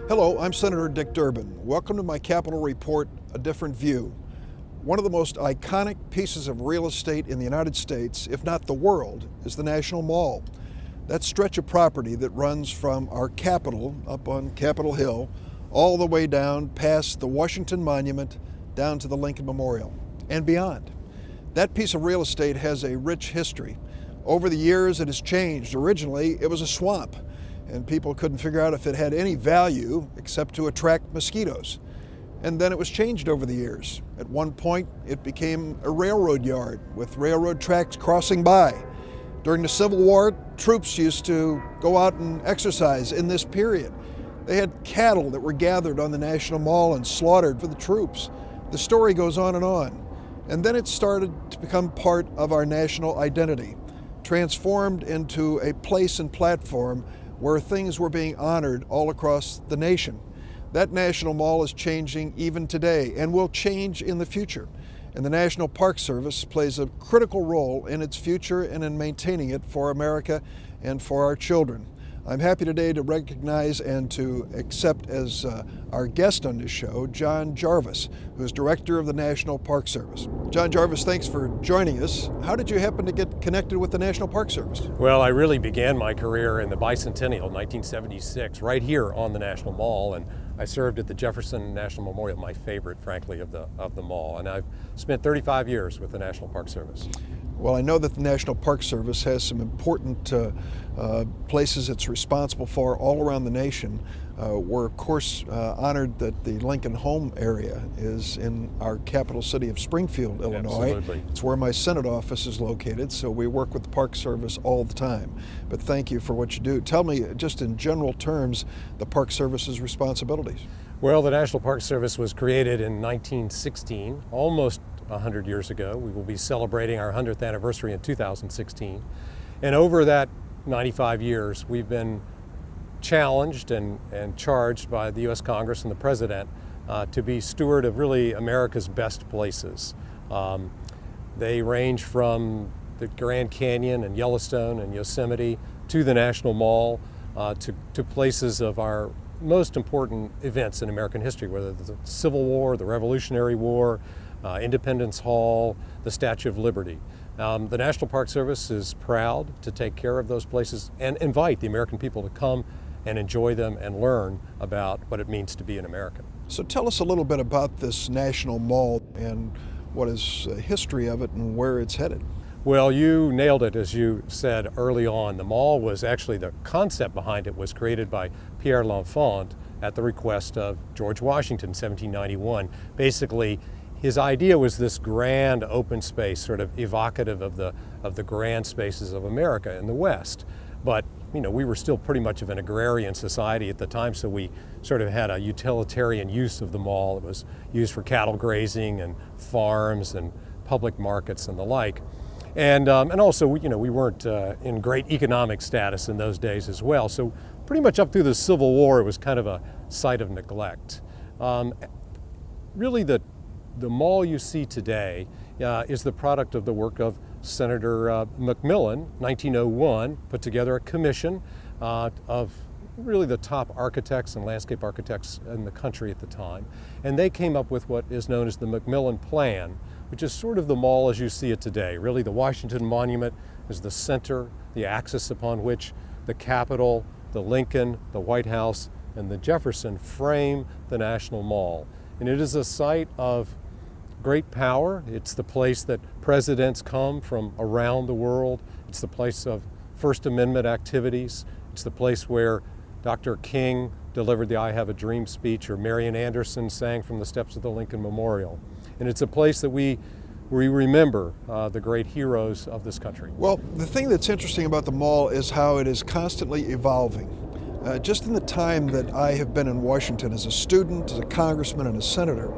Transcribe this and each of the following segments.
Hello, I'm Senator Dick Durbin. Welcome to my Capitol Report, A Different View. One of the most iconic pieces of real estate in the United States, if not the world, is the National Mall. That stretch of property that runs from our Capitol, up on Capitol Hill, all the way down past the Washington Monument, down to the Lincoln Memorial, and beyond. That piece of real estate has a rich history. Over the years, it has changed. Originally, it was a swamp, and people couldn't figure out if it had any value except to attract mosquitoes. And then it was changed over the years. At one point, it became a railroad yard with railroad tracks crossing by. During the Civil War, troops used to go out and exercise in this period. They had cattle that were gathered on the National Mall and slaughtered for the troops. The story goes on. And then it started to become part of our national identity, transformed into a place and platform where things were being honored all across the nation. That National Mall is changing even today and will change in the future. And the National Park Service plays a critical role in its future and in maintaining it for America and for our children. I'm happy today to recognize and to accept as our guest on this show, John Jarvis, who is Director of the National Park Service. John Jarvis, thanks for joining us. How did you happen to get connected with the National Park Service? Well, I really began my career in the bicentennial, 1976, right here on the National Mall, and I served at the Jefferson National Memorial, my favorite, frankly, of the mall, and I've spent 35 years with the National Park Service. Well, I know that the National Park Service has some important places it's responsible for all around the nation. We're, of course, honored that the Lincoln home area is in our capital city of Springfield, Illinois. Absolutely. It's where my Senate office is located, so we work with the Park Service all the time. But thank you for what you do. Tell me, just in general terms, the Park Service's responsibilities. Well, the National Park Service was created in 1916, almost 100 years ago. We will be celebrating our 100th anniversary in 2016. And over that 95 years, we've been challenged and charged by the U.S. Congress and the President to be steward of really America's best places. They range from the Grand Canyon and Yellowstone and Yosemite to the National Mall to places of our most important events in American history, whether it's the Civil War, the Revolutionary War, Independence Hall, the Statue of Liberty. The National Park Service is proud to take care of those places and invite the American people to come and enjoy them and learn about what it means to be an American. So tell us a little bit about this National Mall and what is the history of it and where it's headed. Well, you nailed it, as you said early on. The mall was actually, the concept behind it was created by Pierre L'Enfant at the request of George Washington in 1791. Basically, his idea was this grand open space, sort of evocative of the grand spaces of America in the West. But you know, we were still pretty much of an agrarian society at the time, so we sort of had a utilitarian use of the mall. It was used for cattle grazing and farms and public markets and the like. And also, you know, we weren't in great economic status in those days as well. So pretty much up through the Civil War, it was kind of a site of neglect. Really, the mall you see today is the product of the work of Senator Mcmillan. 1901, put together a commission of really the top architects and landscape architects in the country at the time. And they came up with what is known as the Mcmillan Plan, which is sort of the mall as you see it today. Really, the Washington Monument is the center, the axis upon which the Capitol, the Lincoln, the White House, and the Jefferson frame the National Mall. And it is a site of great power. It's the place that presidents come from around the world. It's the place of First Amendment activities. It's the place where Dr. King delivered the I Have a Dream speech, or Marian Anderson sang from the steps of the Lincoln Memorial. And it's a place that we remember the great heroes of this country. Well, the thing that's interesting about the mall is how it is constantly evolving. Just in the time that I have been in Washington as a student, as a congressman, and a senator,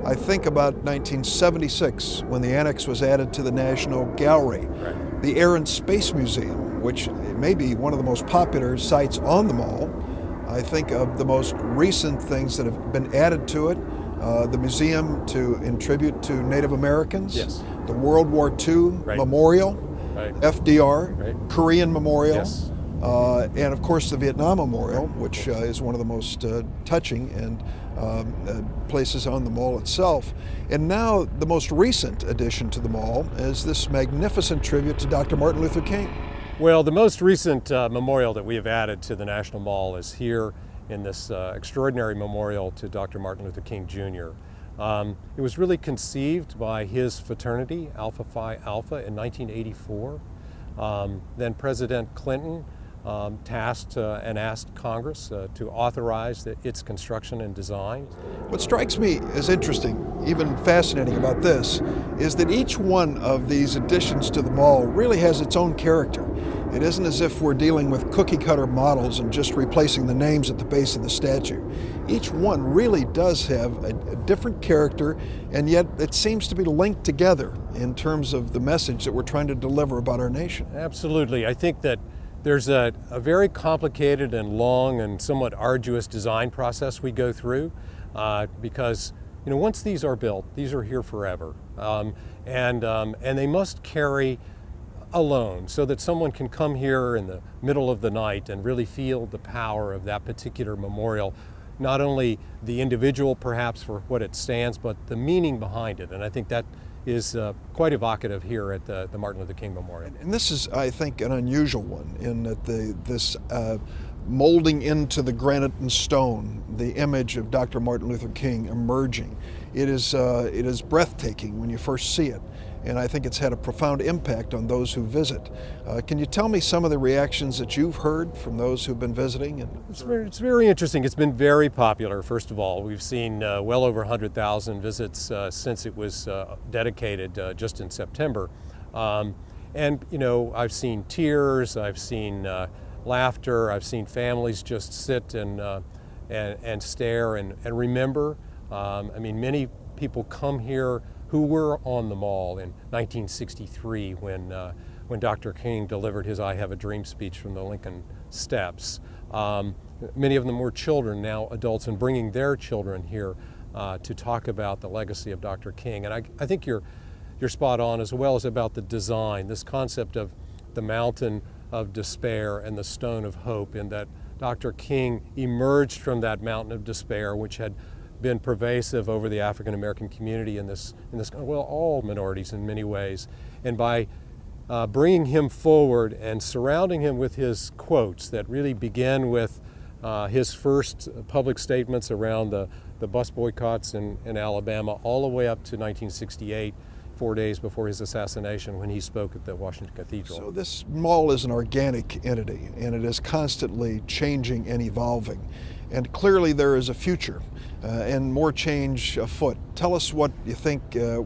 I think about 1976 when the annex was added to the National Gallery. Right. The Air and Space Museum, which may be one of the most popular sites on the mall. I think of the most recent things that have been added to it, the museum in tribute to Native Americans, Yes. the World War II Right. Memorial, Right. FDR, Right. Korean Memorial, Yes. and of course the Vietnam Memorial, which is one of the most touching and places on the mall itself. And now the most recent addition to the mall is this magnificent tribute to Dr. Martin Luther King. Well, the most recent memorial that we have added to the National Mall is here in this extraordinary memorial to Dr. Martin Luther King Jr. It was really conceived by his fraternity, Alpha Phi Alpha, in 1984. Then President Clinton tasked and asked Congress to authorize its construction and design. What strikes me as interesting, even fascinating about this, is that each one of these additions to the mall really has its own character. It isn't as if we're dealing with cookie-cutter models and just replacing the names at the base of the statue. Each one really does have a different character, and yet it seems to be linked together in terms of the message that we're trying to deliver about our nation. Absolutely. I think that there's a very complicated and long and somewhat arduous design process we go through because once these are built, these are here forever, and they must carry a loan so that someone can come here in the middle of the night and really feel the power of that particular memorial, not only the individual perhaps for what it stands, but the meaning behind it. And I think that is quite evocative here at the Martin Luther King Memorial. And this is, I think, an unusual one in that this molding into the granite and stone, the image of Dr. Martin Luther King emerging. It is breathtaking when you first see it. And I think it's had a profound impact on those who visit. Can you tell me some of the reactions that you've heard from those who've been visiting? It's very interesting. It's been very popular, first of all. We've seen well over 100,000 visits since it was dedicated just in September. And I've seen tears, I've seen laughter, I've seen families just sit and stare and remember. Many people come here who were on the mall in 1963 when Dr. King delivered his I Have a Dream speech from the Lincoln Steps. Many of them were children, now adults, and bringing their children here to talk about the legacy of Dr. King. And I think you're spot on, as well as about the design, this concept of the mountain of despair and the stone of hope, in that Dr. King emerged from that mountain of despair, which had been pervasive over the African American community in this, all minorities in many ways. And by bringing him forward and surrounding him with his quotes that really begin with his first public statements around the bus boycotts in Alabama, all the way up to 1968, 4 days before his assassination, when he spoke at the Washington Cathedral. So this mall is an organic entity, and it is constantly changing and evolving. And clearly there is a future and more change afoot. Tell us what you think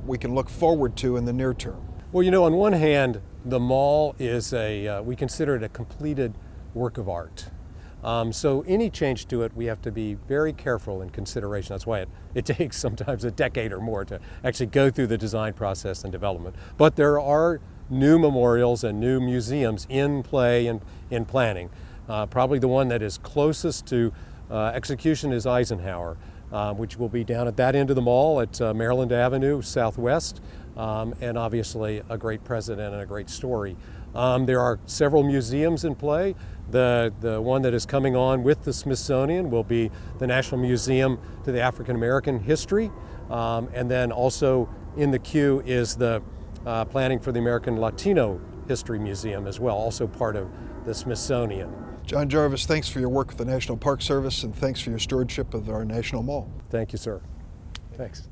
we can look forward to in the near term. Well, on one hand, the mall is we consider it a completed work of art. So any change to it, we have to be very careful in consideration. That's why it takes sometimes a decade or more to actually go through the design process and development. But there are new memorials and new museums in play and in planning. Probably the one that is closest to execution is Eisenhower, which will be down at that end of the mall at Maryland Avenue Southwest, and obviously a great president and a great story. There are several museums in play. The one that is coming on with the Smithsonian will be the National Museum to the African American History, and then also in the queue is the planning for the American Latino History Museum as well, also part of the Smithsonian. John Jarvis, thanks for your work with the National Park Service, and thanks for your stewardship of our National Mall. Thank you, sir. Thanks.